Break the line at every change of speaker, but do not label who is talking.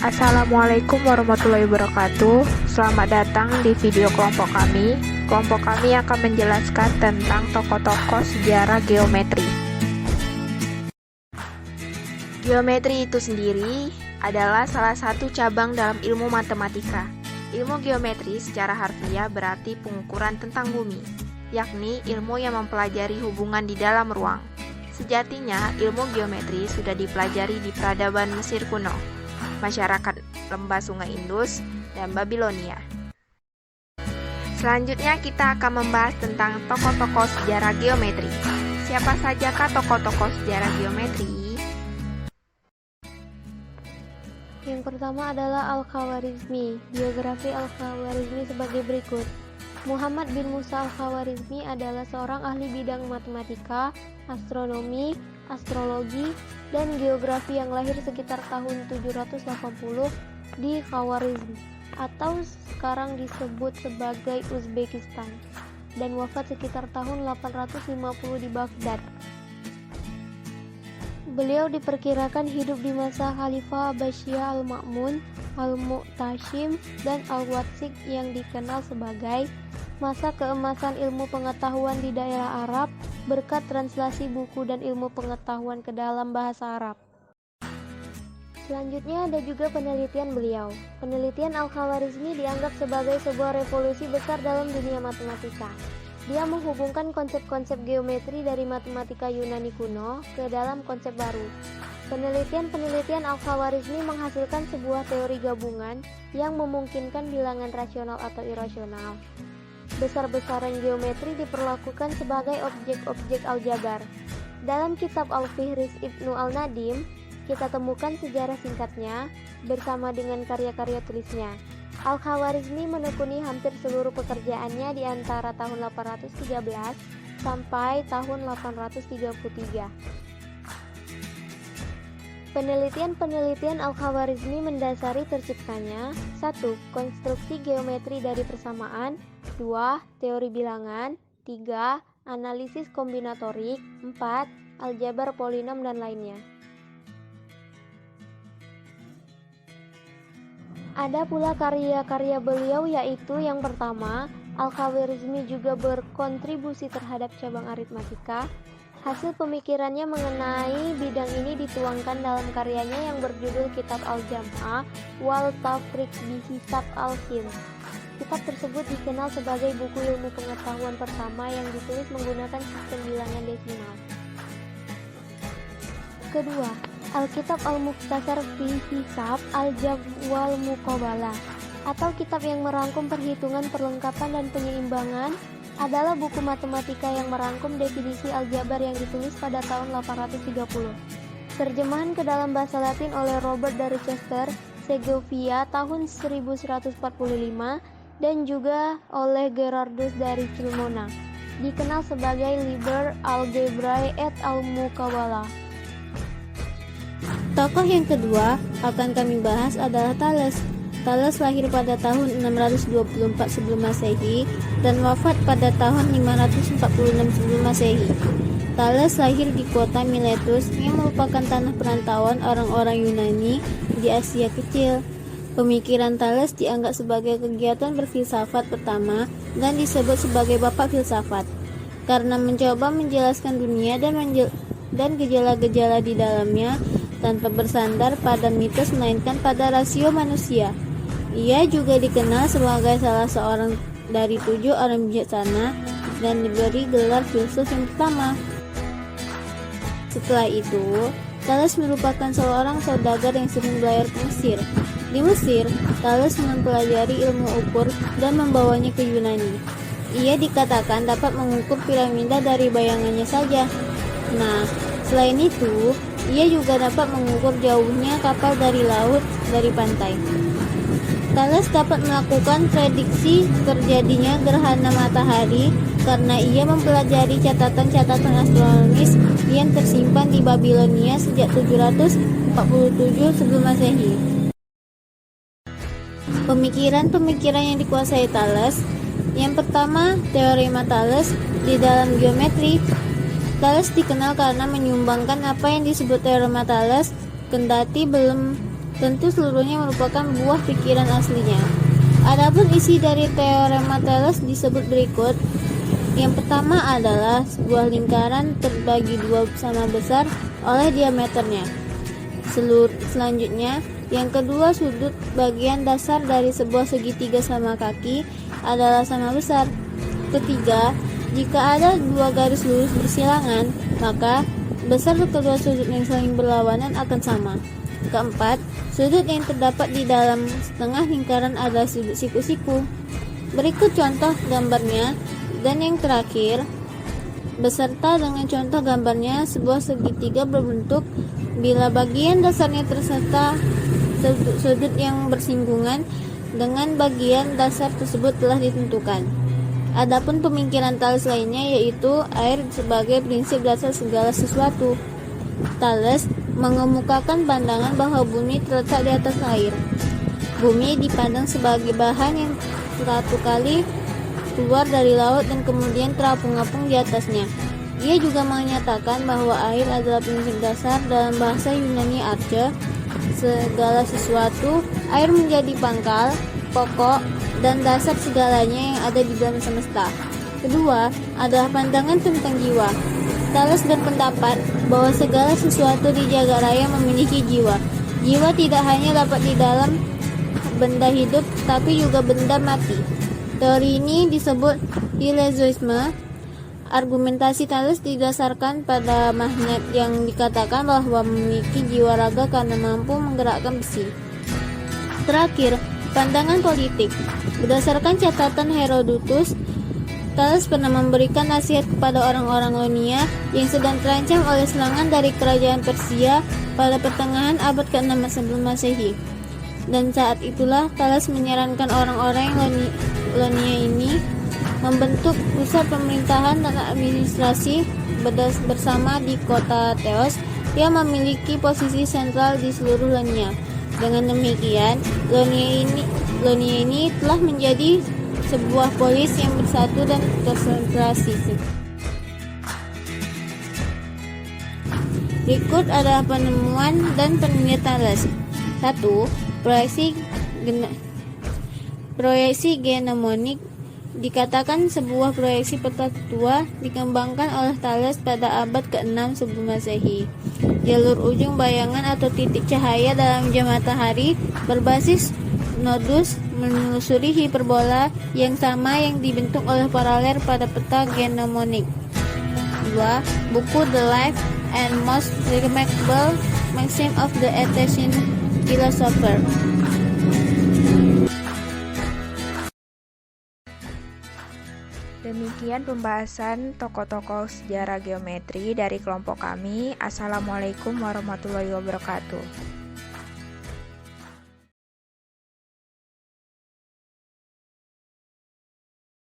Assalamualaikum warahmatullahi wabarakatuh. Selamat datang di video kelompok kami. Kelompok kami akan menjelaskan tentang tokoh-tokoh sejarah geometri. Geometri itu sendiri adalah salah satu cabang dalam ilmu matematika. Ilmu geometri secara harfiah berarti pengukuran tentang bumi, yakni ilmu yang mempelajari hubungan di dalam ruang. Sejatinya, ilmu geometri sudah dipelajari di peradaban Mesir kuno, masyarakat lembah Sungai Indus, dan Babilonia. Selanjutnya kita akan membahas tentang tokoh-tokoh sejarah geometri. Siapa sajakah tokoh-tokoh sejarah geometri?
Yang pertama adalah Al-Khawarizmi. Biografi Al-Khawarizmi sebagai berikut. Muhammad bin Musa Al-Khawarizmi adalah seorang ahli bidang matematika, astronomi, astrologi, dan geografi yang lahir sekitar tahun 780 di Khawarizm atau sekarang disebut sebagai Uzbekistan, dan wafat sekitar tahun 850 di Baghdad. Beliau diperkirakan hidup di masa Khalifah Abbasiyah Al-Ma'mun, Al-Mu'tasim, dan Al-Watsiq yang dikenal sebagai masa keemasan ilmu pengetahuan di daerah Arab berkat translasi buku dan ilmu pengetahuan ke dalam bahasa Arab. Selanjutnya ada juga penelitian beliau. Penelitian Al-Khawarizmi dianggap sebagai sebuah revolusi besar dalam dunia matematika. Dia menghubungkan konsep-konsep geometri dari matematika Yunani kuno ke dalam konsep baru. Penelitian-penelitian Al-Khawarizmi menghasilkan sebuah teori gabungan yang memungkinkan bilangan rasional atau irasional. Besar-besaran geometri diperlakukan sebagai objek-objek aljabar. Dalam kitab Al-Fihris Ibnu Al-Nadim, kita temukan sejarah singkatnya bersama dengan karya-karya tulisnya. Al-Khawarizmi menekuni hampir seluruh pekerjaannya di antara tahun 813 sampai tahun 833. Penelitian-penelitian Al-Khawarizmi mendasari terciptanya 1. Konstruksi geometri dari persamaan, 2. Teori bilangan, 3. Analisis kombinatorik, 4. Aljabar polinom dan lainnya. Ada pula karya-karya beliau, yaitu yang pertama, Al-Khawarizmi juga berkontribusi terhadap cabang aritmatika. Hasil pemikirannya mengenai bidang ini dituangkan dalam karyanya yang berjudul Kitab Al-Jam'ah wal Tafriq bi Hisab Al-Hind. Kitab tersebut dikenal sebagai buku ilmu pengetahuan pertama yang ditulis menggunakan sistem bilangan desimal. Kedua, Alkitab Al-Mukhtasar fi Hisab Al-Jam' wal Muqabalah atau kitab yang merangkum perhitungan, perlengkapan, dan penyeimbangan adalah buku matematika yang merangkum definisi aljabar yang ditulis pada tahun 830. Terjemahan ke dalam bahasa Latin oleh Robert dari Chester, Segovia tahun 1145 dan juga oleh Gerardus dari Cremona, dikenal sebagai Liber Algebrae et Al-Muqabalah.
Tokoh yang kedua akan kami bahas adalah Thales. Thales lahir pada tahun 624 sebelum Masehi dan wafat pada tahun 546 sebelum Masehi. Thales lahir di kota Miletus yang merupakan tanah perantauan orang-orang Yunani di Asia Kecil. Pemikiran Thales dianggap sebagai kegiatan berfilsafat pertama dan disebut sebagai bapak filsafat karena mencoba menjelaskan dunia dan gejala-gejala di dalamnya tanpa bersandar pada mitos melainkan pada rasio manusia. Ia juga dikenal sebagai salah seorang dari 7 orang bijaksana dan diberi gelar filsuf yang pertama. Setelah itu, Thales merupakan seorang saudagar yang sering berlayar ke Mesir. Di Mesir, Thales mempelajari ilmu ukur dan membawanya ke Yunani. Ia dikatakan dapat mengukur piramida dari bayangannya saja. Nah, selain itu, ia juga dapat mengukur jauhnya kapal dari laut dari pantai. Thales dapat melakukan prediksi terjadinya gerhana matahari karena ia mempelajari catatan-catatan astronomis yang tersimpan di Babilonia sejak 747 sebelum Masehi. Pemikiran-pemikiran yang dikuasai Thales. Yang pertama, teorema Thales di dalam geometri. Thales dikenal karena menyumbangkan apa yang disebut teorema Thales, kendati belum tentu seluruhnya merupakan buah pikiran aslinya. Adapun isi dari teorema Thales disebut berikut. Yang pertama adalah sebuah lingkaran terbagi dua sama besar oleh diameternya. Selanjutnya, yang kedua, sudut bagian dasar dari sebuah segitiga sama kaki adalah sama besar. Ketiga, jika ada dua garis lurus bersilangan, maka besar kedua sudut yang saling berlawanan akan sama. Keempat, sudut yang terdapat di dalam setengah lingkaran adalah sudut siku-siku. Berikut contoh gambarnya. Dan yang terakhir, beserta dengan contoh gambarnya, sebuah segitiga berbentuk bila bagian dasarnya terserta sudut yang bersinggungan dengan bagian dasar tersebut telah ditentukan. Adapun pemikiran Thales lainnya yaitu air sebagai prinsip dasar segala sesuatu. Thales mengemukakan pandangan bahwa bumi terletak di atas air. Bumi dipandang sebagai bahan yang suatu kali keluar dari laut dan kemudian terapung-apung di atasnya. Ia juga menyatakan bahwa air adalah prinsip dasar dalam bahasa Yunani arche, segala sesuatu. Air menjadi pangkal, pokok, dan dasar segalanya yang ada di dalam semesta. Kedua adalah pandangan tentang jiwa. Thales berpendapat bahwa segala sesuatu di jagat raya memiliki jiwa. Jiwa tidak hanya dapat di dalam benda hidup, tapi juga benda mati. Teori ini disebut Eleusisme. Argumentasi Thales didasarkan pada magnet yang dikatakan bahwa memiliki jiwa raga karena mampu menggerakkan besi. Terakhir, pandangan politik. Berdasarkan catatan Herodotus, Thales pernah memberikan nasihat kepada orang-orang Ionia yang sedang terancam oleh serangan dari kerajaan Persia pada pertengahan abad ke-6 sebelum Masehi. Dan saat itulah Thales menyarankan orang-orang Ionia ini membentuk pusat pemerintahan dan administrasi bersama di kota Theos yang memiliki posisi sentral di seluruh Ionia. Dengan demikian, Ionia ini telah menjadi sebuah polis yang bersatu dan tersentrasi. Berikut adalah penemuan dan penelitian Thales. 1. Proyeksi genomonik dikatakan sebuah proyeksi peta tua dikembangkan oleh Thales pada abad ke-6 sebelum Masehi. Jalur ujung bayangan atau titik cahaya dalam jam matahari berbasis nodus menelusuri hiperbola yang sama yang dibentuk oleh paralel pada peta genomonik. 2. Buku The Life and Most Remarkable Maxim of the Athenian Philosopher.
Demikian pembahasan tokoh-tokoh sejarah geometri dari kelompok kami. Assalamualaikum warahmatullahi wabarakatuh.